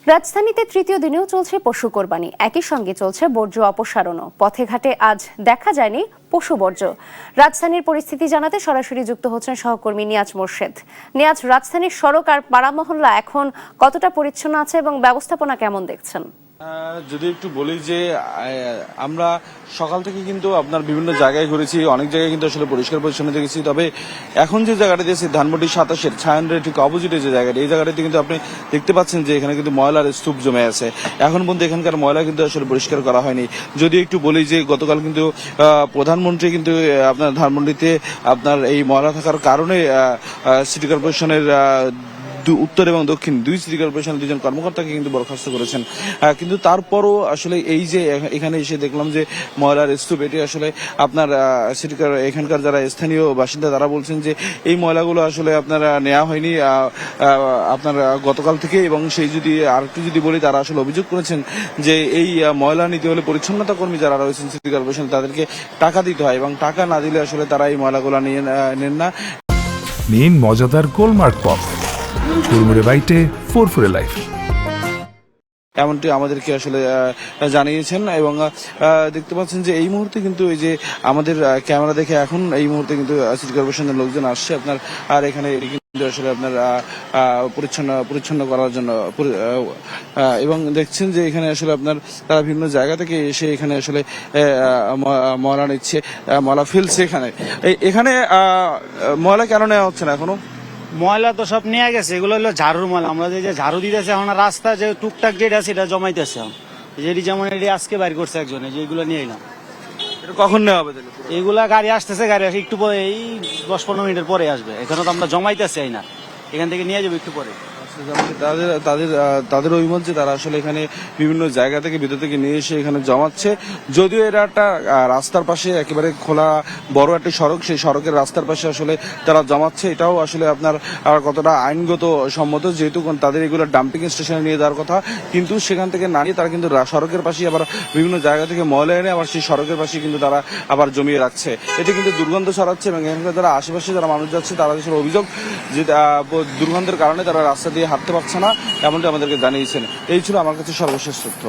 রাজধানীতে তৃতীয় দিনেও চলছে পশু কোরবানি, একই সঙ্গে চলছে বর্জ্য অপসারণও। পথে ঘাটে আজ দেখা যায়নি পশু বর্জ্য। রাজধানীর পরিস্থিতি জানাতে সরাসরি যুক্ত হচ্ছেন সহকর্মী নিয়াজ মোর্শেদ। নিয়াজ, রাজধানীর সড়ক আর পাড়া মহল্লা এখন কতটা পরিচ্ছন্ন আছে এবং ব্যবস্থাপনা কেমন দেখছেন? যদি একটু বলি যে আমরা সকাল থেকে কিন্তু আপনার বিভিন্ন জায়গায় ঘুরেছি, অনেক জায়গায় কিন্তু আসলে পরিষ্কার পরিচ্ছন্ন দেখেছি। তবে এখন যে জায়গাটা দিয়েছি ধানমন্ডি 27-এর ছায়ানরের ঠিক অপোজিটে যে জায়গাটা, এই জায়গাটাতে কিন্তু আপনি দেখতে পাচ্ছেন যে এখানে কিন্তু ময়লার স্তূপ জমে আছে। এখন পর্যন্ত এখানকার ময়লা কিন্তু আসলে পরিষ্কার করা হয়নি। যদি একটু বলি যে গতকাল কিন্তু প্রধানমন্ত্রী কিন্তু আপনার ধানমন্ডিতে আপনার এই ময়লা থাকার কারণে সিটি কর্পোরেশনের উত্তর এবং দক্ষিণ দুই সিটি কর্পোরেশনের দুজন কর্মকর্তাকে কিন্তু বরখাস্ত করেছেন। কিন্তু তারপরও আসলে এই যে এখানে এসে দেখলাম যে ময়লার স্তূপ, এটি আসলে আপনার এখানকার যারা স্থানীয় বাসিন্দা তারা বলছেন যে এই ময়লাগুলো আসলে আপনারা নেওয়া হয়নি আপনার গতকাল থেকে। এবং সেই যদি আর একটু যদি বলি, তারা আসলে অভিযোগ করেছেন যে এই ময়লা নিতে হলে পরিচ্ছন্নতা কর্মী যারা রয়েছেন সিটি কর্পোরেশন তাদেরকে টাকা দিতে হয়, এবং টাকা না দিলে আসলে তারা এই ময়লাগুলো নিয়ে নেন না। নিন মজাদার গোলমার্ক পপ, কুড়মুড়ে বাইটে ফুরফুরে লাইফ। এমনটি আমাদেরকে আসলে জানিয়েছেন। এবং দেখতে পাচ্ছেন যে এই মুহূর্তে কিন্তু এই যে আমাদের ক্যামেরা দেখে এখন এই মুহূর্তে কিন্তু সিটি কর্পোরেশনের লোকজন আসছে আপনার, আর এখানে কিন্তু আসলে আপনার পরিচ্ছন্ন করার জন্য। এবং দেখছেন যে এখানে আসলে আপনার তারা বিভিন্ন জায়গা থেকে এসে এখানে আসলে ময়লা নিচ্ছে, ময়লা ফেলছে। এখানে ময়লা কেন নেওয়া হচ্ছে না এখনো? ময়লা তো সব নিয়ে গেছে, এগুলো হলো ঝাড়ুর ময়লা। আমরা যে ঝাড়ু দিতেছে এখন, রাস্তা যে টুকটাক যেটা সেটা জমাইতেছে যেটি, যেমন এটি আজকে বাইর করছে একজনে, যে এগুলো নিয়ে এলাম। এটা কখন নেওয়া হবে? এগুলা গাড়ি আসতেছে, গাড়ি আসে একটু পরে, এই 10-15 মিনিটের পরে আসবে। এখানে তো আমরা জমাইতেছি না, এখান থেকে নিয়ে যাবো একটু পরে। তাদের অভিমত যে তারা আসলে এখানে বিভিন্ন জায়গা থেকে ভিতর থেকে নিয়ে এসে এখানে জমাচ্ছে। যদিও এটা একটা রাস্তার পাশে একেবারে খোলা বড় একটা সড়ক, সেই সড়কের রাস্তার পাশে আসলে তারা জমাচ্ছে। এটাও আসলে আপনার কতটা আইনগত সম্মত, যেহেতু তাদের এগুলো ডাম্পিং স্টেশনে নিয়ে যাওয়ার কথা, কিন্তু সেখান থেকে না নিয়ে তারা কিন্তু সড়কের পাশে আবার বিভিন্ন জায়গা থেকে ময়লা এনে আবার সেই সড়কের পাশে কিন্তু তারা আবার জমিয়ে রাখছে। এটি কিন্তু দুর্গন্ধ ছড়াচ্ছে, এবং এখানকার যারা আশেপাশে যারা মানুষ যাচ্ছে তারা আসলে অভিযোগ যে দুর্গন্ধের কারণে তারা রাস্তা দিয়ে হাঁটতে পারছে না, এমনটি আমাদেরকে জানিয়েছেন। এই ছিল আমার কাছে সর্বশেষ তথ্য।